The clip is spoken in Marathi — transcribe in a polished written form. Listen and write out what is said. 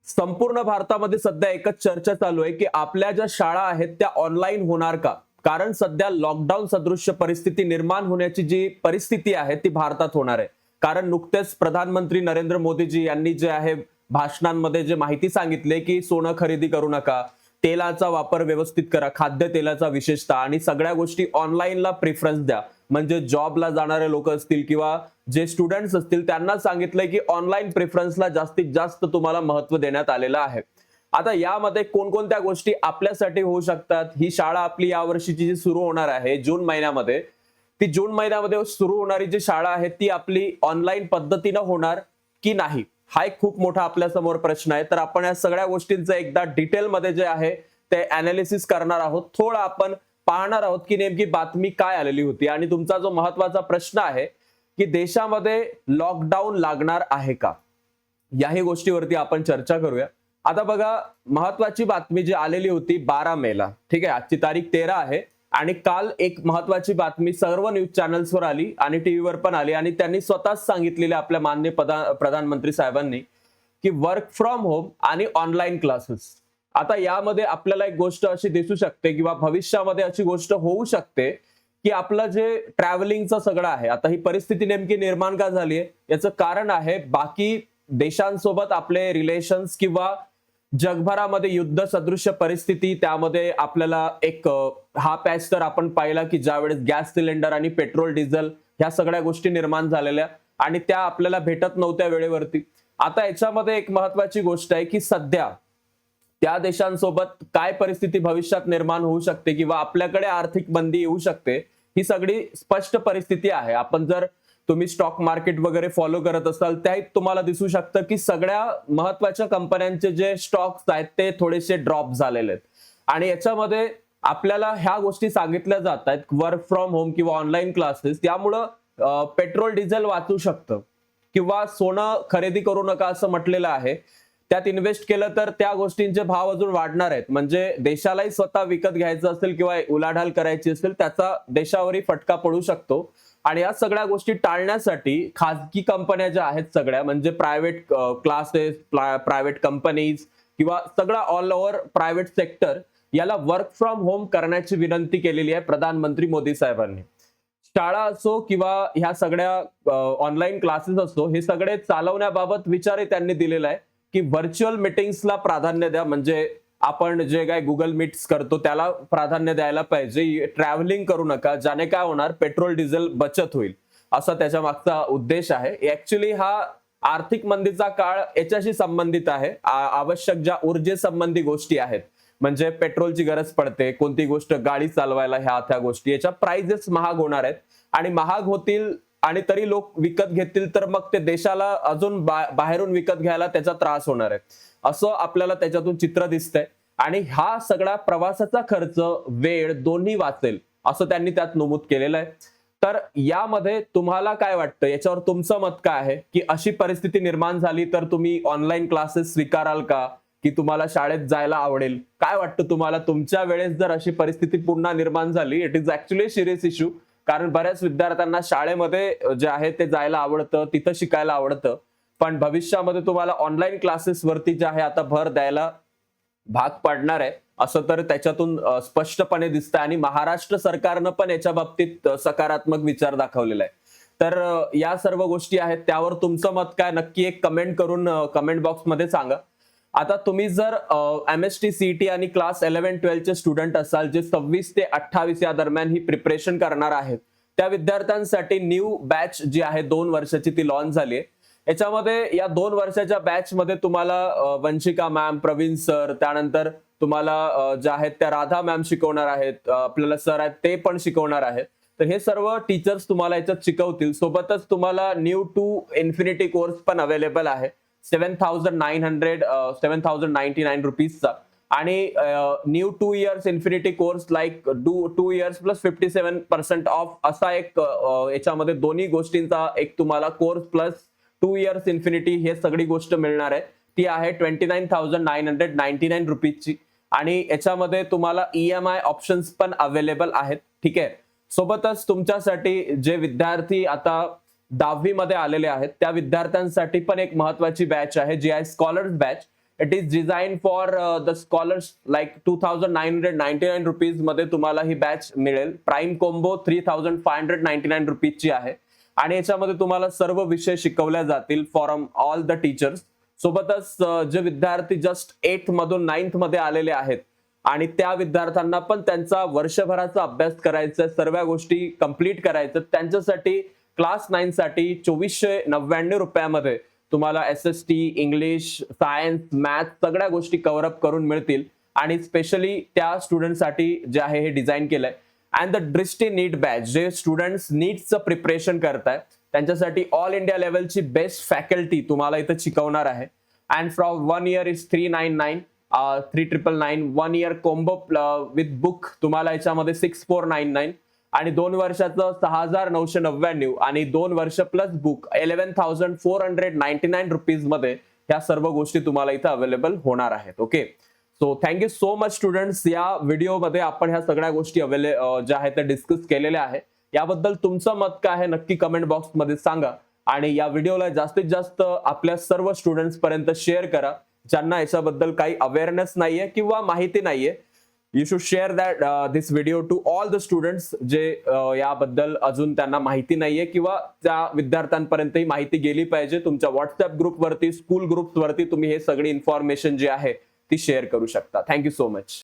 संपूर्ण भारतामध्ये सध्या एकच चर्चा चालू आहे की आपल्या ज्या शाळा आहेत त्या ऑनलाईन होणार का? कारण सध्या लॉकडाऊन सदृश्य परिस्थिती निर्माण होण्याची जी परिस्थिती आहे ती भारतात होणार आहे. कारण नुकतेच प्रधानमंत्री नरेंद्र मोदीजी यांनी जे आहे भाषणांमध्ये जे माहिती सांगितले की सोनं खरेदी करू नका, तेलाचा वापर व्यवस्थित करा, खाद्य तेलाचा विशेषतः, आणि सगळ्या गोष्टी ऑनलाईनला प्रेफरन्स द्या. म्हणजे जॉबला जाणारे लोक असतील किंवा जे स्टुडंट्स असतील त्यांना सांगितलंय की ऑनलाईन प्रेफरन्सला जास्तीत जास्त तुम्हाला महत्व देण्यात आलेलं आहे. आता यामध्ये कोणकोणत्या गोष्टी आपल्यासाठी होऊ शकतात? ही शाळा आपली यावर्षीची जी सुरू होणार आहे जून महिन्यामध्ये, ती जून महिन्यामध्ये सुरू होणारी जी शाळा आहे ती आपली ऑनलाईन पद्धतीनं होणार की नाही, हा एक खूप मोठा आपल्या समोर प्रश्न आहे. तर आपण या सगळ्या गोष्टींचं एकदा डिटेलमध्ये जे आहे ते अनालिसिस करणार आहोत. थोडं आपण पाहणार आहोत की नेमकी बातमी काय आलेली होती. आणि तुमचा जो महत्वाचा प्रश्न आहे की देशामध्ये लॉकडाऊन लागणार आहे का, याही गोष्टीवरती आपण चर्चा करूया. आता बघा, महत्वाची बातमी जी आलेली होती 12 मेला, ठीक आहे, आजची तारीख 13 आहे, आणि काल एक महत्वाची बातमी सर्व न्यूज चॅनल्सवर आली आणि टीव्हीवर पण आली, आणि त्यांनी स्वतःच सांगितलेले आपल्या माननीय प्रधानमंत्री साहेबांनी की वर्क फ्रॉम होम आणि ऑनलाईन क्लासेस. आता यामध्ये आपल्याला एक गोष्ट अशी दिसू शकते किंवा भविष्यामध्ये अशी गोष्ट होऊ शकते की आपलं जे ट्रॅव्हलिंगचं सगळं आहे, आता ही परिस्थिती नेमकी निर्माण का झाली आहे याचं कारण आहे बाकी देशांसोबत आपले रिलेशन्स किंवा जगभरामध्ये युद्ध सदृश्य परिस्थिती. त्यामध्ये आपल्याला एक हा पॅच तर आपण पाहिला की ज्यावेळेस गॅस सिलेंडर आणि पेट्रोल डिझेल ह्या सगळ्या गोष्टी निर्माण झालेल्या आणि त्या आपल्याला भेटत नव्हत्या वेळेवरती. आता याच्यामध्ये एक महत्वाची गोष्ट आहे की सध्या त्या देशांसोबत काय परिस्थिती भविष्यात निर्माण होऊ शकते किंवा आपल्याकडे आर्थिक मंदी येऊ शकते, ही सगळी स्पष्ट परिस्थिती आहे. आपण जर तुम्ही स्टॉक मार्केट वगैरे फॉलो करत असाल त्यात तुम्हाला दिसू शकतं की सगळ्या महत्वाच्या कंपन्यांचे जे स्टॉक्स आहेत ते थोडेसे ड्रॉप झालेले आहेत. आणि याच्यामध्ये आपल्याला ह्या गोष्टी सांगितल्या जात आहेत, वर्क फ्रॉम होम किंवा ऑनलाईन क्लासेस, त्यामुळं पेट्रोल डिझेल वाचू शकतं किंवा सोनं खरेदी करू नका असं म्हटलेलं आहे. त्यात इन्व्हेस्ट केलं तर त्या गोष्टींचे भाव अजून वाढणार आहेत. म्हणजे देशालाही स्वतः विकत घ्यायचं असेल किंवा उलाढाल करायची असेल त्याचा देशावरही फटका पडू शकतो. आणि या सगळ्या गोष्टी टाळण्यासाठी खाजगी कंपन्या ज्या आहेत सगळ्या, म्हणजे प्रायव्हेट क्लासेस, प्रायव्हेट कंपनीज किंवा सगळा ऑल ओव्हर प्रायव्हेट सेक्टर, याला वर्क फ्रॉम होम करण्याची विनंती केलेली आहे प्रधानमंत्री मोदी साहेबांनी. शाळा असो किंवा ह्या सगळ्या ऑनलाईन क्लासेस असो, हे सगळे चालवण्याबाबत विचारही त्यांनी दिलेला आहे की व्हर्च्युअल मीटिंग्सला प्राधान्य द्या. म्हणजे आपण जे काय गुगल मीट्स करतो त्याला प्राधान्य द्यायला पाहिजे, ट्रॅव्हलिंग करू नका, ज्याने काय होणार, पेट्रोल डिझेल बचत होईल, असा त्याच्या मागचा उद्देश आहे. ऍक्च्युली हा आर्थिक मंदीचा काळ याच्याशी संबंधित आहे. आवश्यक ज्या ऊर्जेसंबंधी गोष्टी आहेत, म्हणजे पेट्रोलची गरज पडते, कोणती गोष्ट गाडी चालवायला, ह्या त्या गोष्टी, याच्या प्राइजेस महाग होणार आहेत आणि महाग होतील आणि तरी लोक विकत घेतील तर मग ते देशाला अजून बाहेरून विकत घ्यायला त्याचा त्रास होणार आहे, असं आपल्याला त्याच्यातून चित्र दिसतंय. आणि हा सगळा प्रवासाचा खर्च, वेळ दोन्ही वाचेल असं त्यांनी त्यात नमूद केलेलं आहे. तर यामध्ये तुम्हाला काय वाटतं, याच्यावर तुमचं मत काय आहे की अशी परिस्थिती निर्माण झाली तर तुम्ही ऑनलाईन क्लासेस स्वीकाराल का, की तुम्हाला शाळेत जायला आवडेल? काय वाटतं तुम्हाला, तुमच्या वेळेस जर अशी परिस्थिती पुन्हा निर्माण झाली? It is actually serious issue, कारण बऱ्याच विद्यार्थ्यांना शाळेमध्ये जे आहे ते जायला आवडतं, तिथं शिकायला आवडतं, पण भविष्यामध्ये तुम्हाला ऑनलाईन क्लासेस वरती जे आहे आता भर द्यायला भाग पडणार आहे असं तर त्याच्यातून स्पष्टपणे दिसतंय. आणि महाराष्ट्र सरकारनं पण याच्या बाबतीत सकारात्मक विचार दाखवलेला आहे. तर या सर्व गोष्टी आहेत, त्यावर तुमचं मत काय, नक्की एक कमेंट करून कमेंट बॉक्समध्ये सांगा. आता तुम्ही जर MST CET आणि क्लास 11-12 चे स्टुडंट असाल, जे 26 ते 28 या दरम्यान ही प्रिपरेशन करणार आहेत, त्या विद्यार्थ्यांसाठी न्यू बॅच जी आहे 2 वर्षाची ती लॉन्च झाली आहे. याच्यामध्ये या 2 वर्षाच्या बॅच मध्ये तुम्हाला वंशिका मॅम, प्रवीण सर, त्यानंतर तुम्हाला ज्या आहेत त्या राधा मॅम शिकवणार आहेत, आपल्याला सर आहेत ते पण शिकवणार आहेत. तर हे सर्व टीचर्स तुम्हाला याच्यात शिकवतील. सोबतच तुम्हाला न्यू टू इन्फिनिटी कोर्स पण अवेलेबल आहे 7,999 रुपीजचा, आणि new 2 years infinity course like 2 years plus 57% of असा एक याच्यामध्ये दोन्ही गोष्टींचा एक तुम्हाला कोर्स प्लस 2 इयर्स इन्फिनिटी हे सगळी गोष्ट मिळणार आहे. ती आहे 29,999 रुपीजची, आणि याच्यामध्ये तुम्हाला EMI ऑप्शन्स पण अवेलेबल आहेत. ठीक आहे. सोबतच तुमच्यासाठी जे विद्यार्थी आता 10वी मध्ये आलेले आहेत त्या विद्यार्थ्यांसाठी पण एक महत्वाची बॅच आहे जी आहे scholars batch. It is design for the scholars like 2999 rupees मध्ये तुम्हाला ही बॅच मिळेल. प्राईम कोंबो 3599 रुपीजची आहे आणि याच्यामध्ये तुम्हाला सर्व विषय शिकवले जातील फ्रॉम ऑल द टीचर्स. सोबतच जे विद्यार्थी जस्ट 8th मधून 9th मध्ये आलेले आहेत आणि त्या विद्यार्थ्यांना पण त्यांचा वर्षभराचा अभ्यास करायचा, सर्व गोष्टी कंप्लीट करायचं, त्यांच्यासाठी क्लास 9 साठी 2499 रुपयामध्ये तुम्हाला SST, इंग्लिश, सायन्स, मॅथ सगळ्या गोष्टी कव्हर अप करून मिळतील. आणि स्पेशली त्या स्टुडंटसाठी जे आहे हे डिझाईन केलंय. अँड द दृष्टी नीट बॅच, जे स्टुडंट्स नीटचं प्रिपरेशन करतायत त्यांच्यासाठी ऑल इंडिया लेवलची बेस्ट फॅकल्टी तुम्हाला इथं शिकवणार आहे. And from 1 year is 399, 3999, 1 year combo with book तुम्हाला याच्यामध्ये 6499 आणि 2 वर्षाचं 6999 आणि 2 वर्ष प्लस बुक 11499 रुपीज मध्ये ह्या सर्व गोष्टी तुम्हाला इथं अवेलेबल होणार आहेत. Okay, so thank you so much students. या व्हिडिओमध्ये आपण ह्या सगळ्या गोष्टी ज्या आहेत त्या डिस्कस केलेल्या आहे. याबद्दल तुमचं मत काय आहे नक्की कमेंट बॉक्स मध्ये सांगा आणि या व्हिडिओला जास्तीत जास्त आपल्या सर्व स्टुडंट्स पर्यंत शेअर करा ज्यांना याच्याबद्दल काही अवेअरनेस नाहीये किंवा माहिती नाहीये. You should share that this video to all the students जे याबद्दल अजून त्यांना माहिती नाहीये किंवा त्या विद्यार्थ्यांपर्यंत ही माहिती गेली पाहिजे. तुमच्या व्हॉट्सअप ग्रुपवरती, स्कूल ग्रुप्सवरती तुम्ही हे सगळी इन्फॉर्मेशन जी आहे ती शेअर करू शकता. Thank you so much.